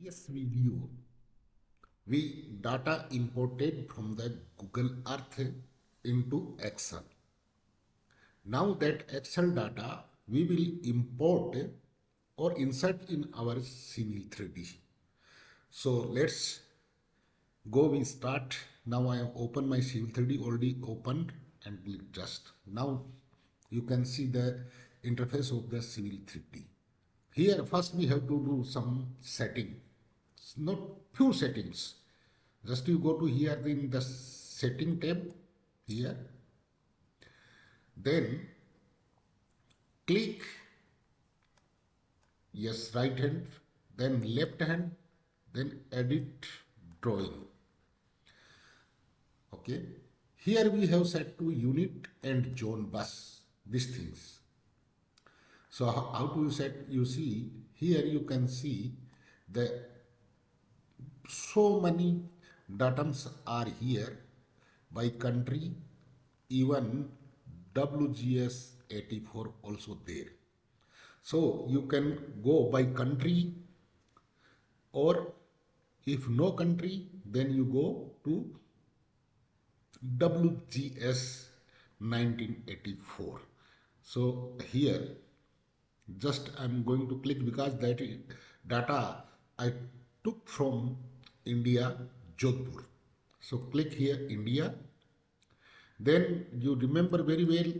previous video, we data imported from the Google Earth into Excel. Now that Excel data we will import or insert in our Civil 3D. So let's go, we start. Now I have opened my Civil 3D, already opened, and click just. Now you can see the interface of the Civil 3D. Here first we have to do some setting, not few settings. Just you go to here in the setting tab here, then click yes right hand, then left hand, then edit drawing. Okay, here we have set to unit and zone bus, these things. So how do you set? You see here, you can see the so many datums are here by country, even WGS 84 also there. So you can go by country, or if no country, then you go to WGS 1984. So here just I'm going to click, because that data I took from India, Jodhpur. So click here India. Then you remember very well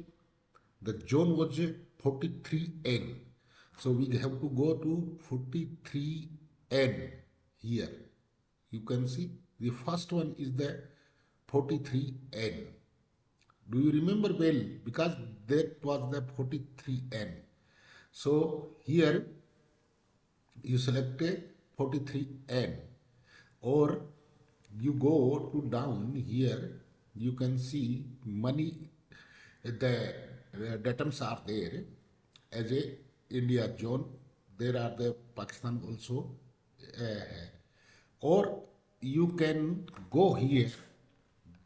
the zone was 43N. So we have to go to 43N here. You can see the first one is the 43N. Do you remember well? Because that was the 43N. So here you select a 43N, or you go to down here, you can see money, the datums are there as a India zone. There are the Pakistan also, or you can go here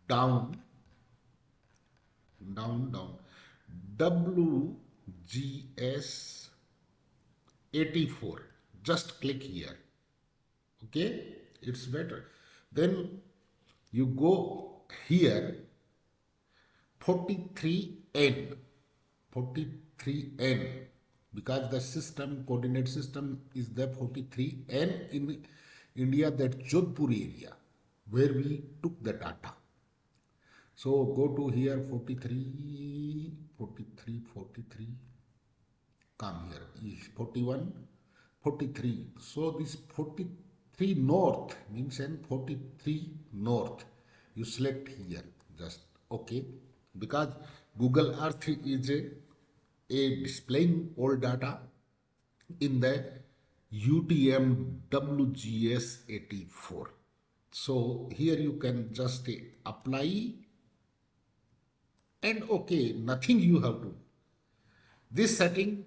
down WGS 84. Just click here. Okay, it's better. Then you go here 43N, because the system coordinate system is the 43N in India, that Jodhpur area where we took the data. So go to here 43, come here is 41, 43. So this 43 north means and 43 north. You select here just okay, because Google Earth is a displaying all data in the UTM WGS 84. So here you can just apply and okay, nothing you have to. This setting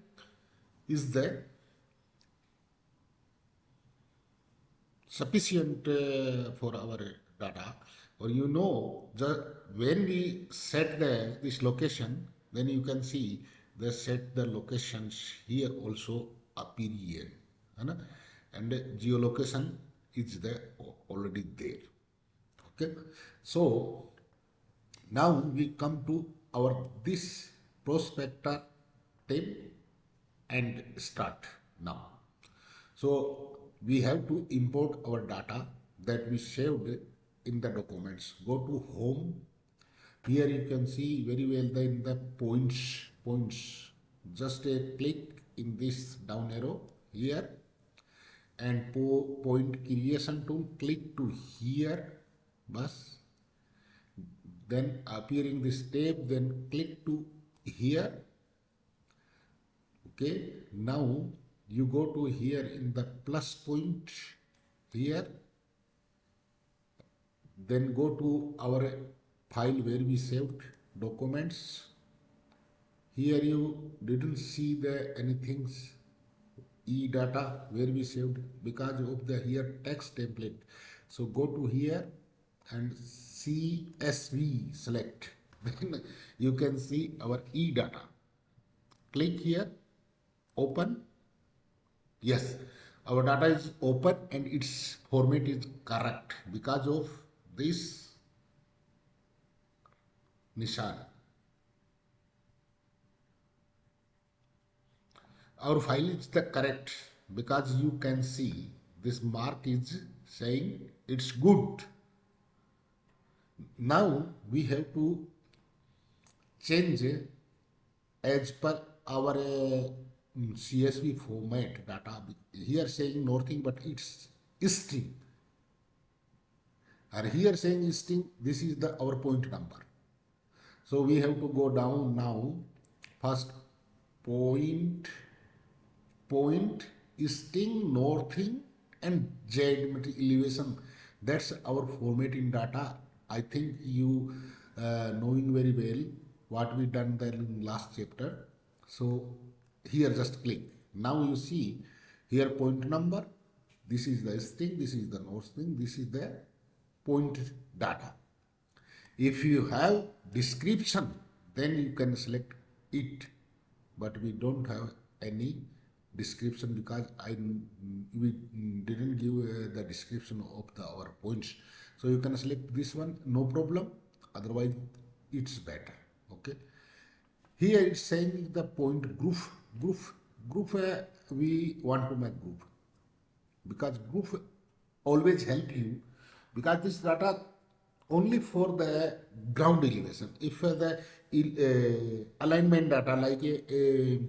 is the sufficient for our data. Or you know, when we set this location, then you can see they set the locations here also appear here, and geolocation is there already there. Okay, so now we come to our this prospector tab and start now. So we have to import our data that we saved in the documents. Go to home. Here you can see very well in the points. Just a click in this down arrow here, and point creation tool, click to here, bus. Then appearing this tab, then click to here. Okay, now you go to here in the plus point here, then go to our file where we saved documents. Here you didn't see the anything e-data where we saved because of the here text template. So go to here and CSV select. Then you can see our e-data. Click here, open. Yes, Our data is open and its format is correct because of this Nishan. Our file is the correct because you can see this mark is saying it's good. Now we have to change as per our CSV format data. Here saying nothing, but it's string. And here saying string, this is the our point number. So we have to go down now. First point, string, northing, and Z elevation. That's our formatting data. I think you knowing very well what we done there in last chapter. So here just click. Now you see here point number. This is the string. This is the north string. This is the point data. If you have description, then you can select it, but we don't have any description because we didn't give the description of our points. So you can select this one, no problem. Otherwise, it's better. Okay. Here it's saying the point group. We want to make group because group always help you because this data only for the ground elevation. If the alignment data like a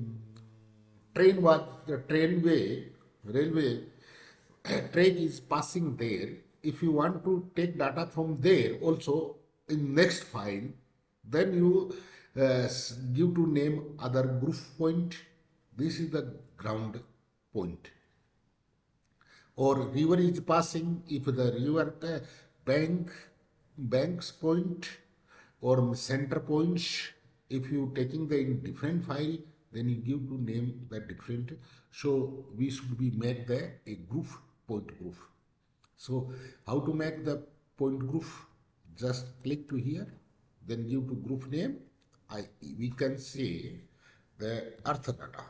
train was the railway train is passing there. If you want to take data from there also in next file, then you give to name other group point. This is the ground point. Or river is passing, if the river banks point or center points, if you taking the in different file, then you give to name the different. So we should be make the a group point group. So how to make the point group? Just click to here, then give to group name. We can say the earth data.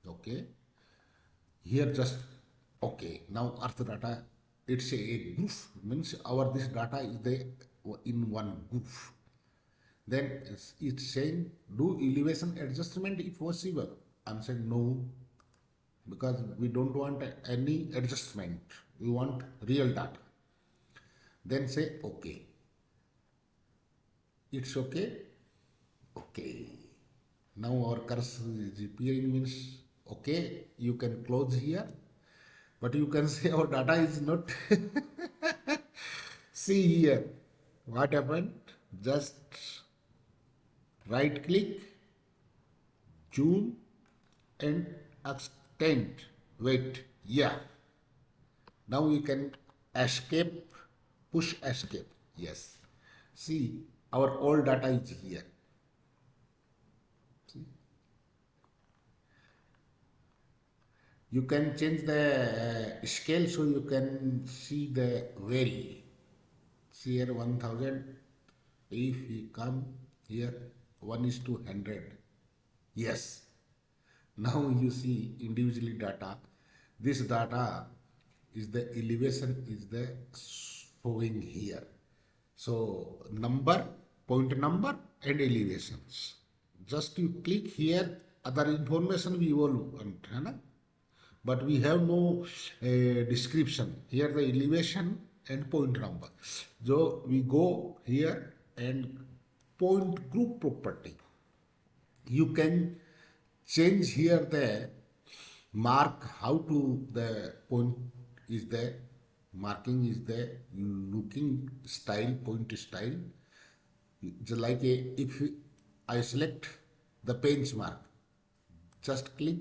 Okay. Here just okay. Now earth data. It's a group means our this data is the in one group. Then it's saying do elevation adjustment if possible. I'm saying no because we don't want any adjustment. We want real data. Then say okay. It's okay. Okay. Now our cursor is appearing means okay. You can close here. But you can say our data is not. See here. What happened? Just right click, zoom and extend. Wait. Yeah. Now you can escape, push escape. Yes. See, our all data is here. See? You can change the scale so you can see the vary. See here 1000. If we come here 1 is to 100. Yes. Now you see individually data. This data is the elevation is the showing here. So number, point number and elevations. Just you click here, other information we all want, but we have no description. Here the elevation and point number. So we go here and point group property. You can change here the mark how to the point is the marking is the looking style, point style. Just like if I select the benchmark, just click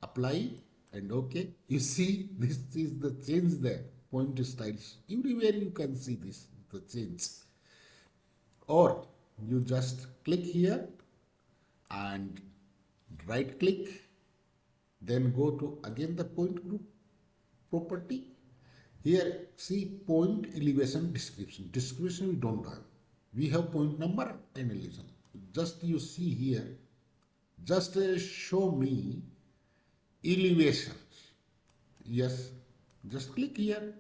apply and okay. You see this is the change there, point styles. Everywhere you can see this, the change. Or you just click here and right click, then go to again the point group property. Here see point elevation description. Description we don't have. We have point number and elevation. Just you see here just show me elevation. Yes, just click here.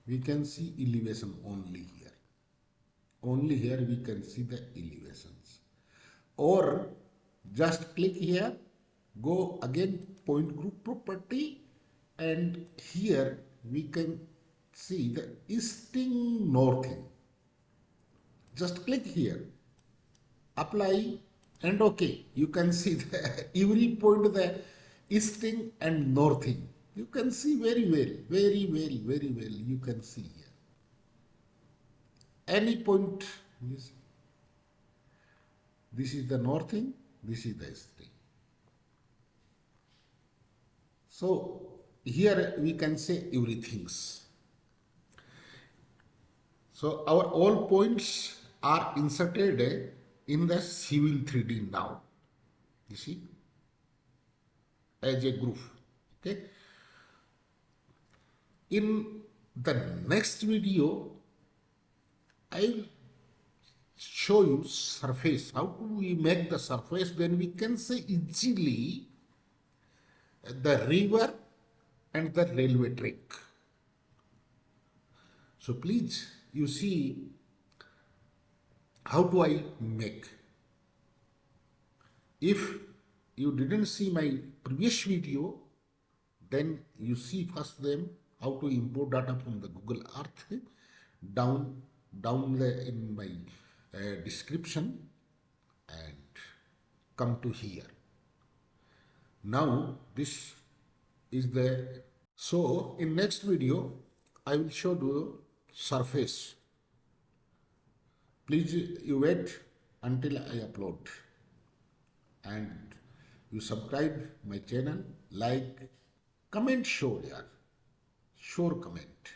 We can see elevation only here. Only here we can see the elevations. Or just click here, go again point group property, and here we can see the easting northing. Just click here, apply, and okay, you can see the every point the easting and northing. You can see very well, very well. You can see here. Any point, yes. This is the northing, this is the easting. So here we can say everything. So our all points are inserted in the civil 3D now. You see, as a group. Okay. In the next video, I will show you surface. How do we make the surface? Then we can say easily the river and the railway track. So please, you see, how do I make? If you didn't see my previous video, then you see first them how to import data from the Google Earth down in my description and come to here. Now this is the, so in next video I will show you surface. Please you wait until I upload, and you subscribe my channel, like, comment, sure, yeah, sure comment.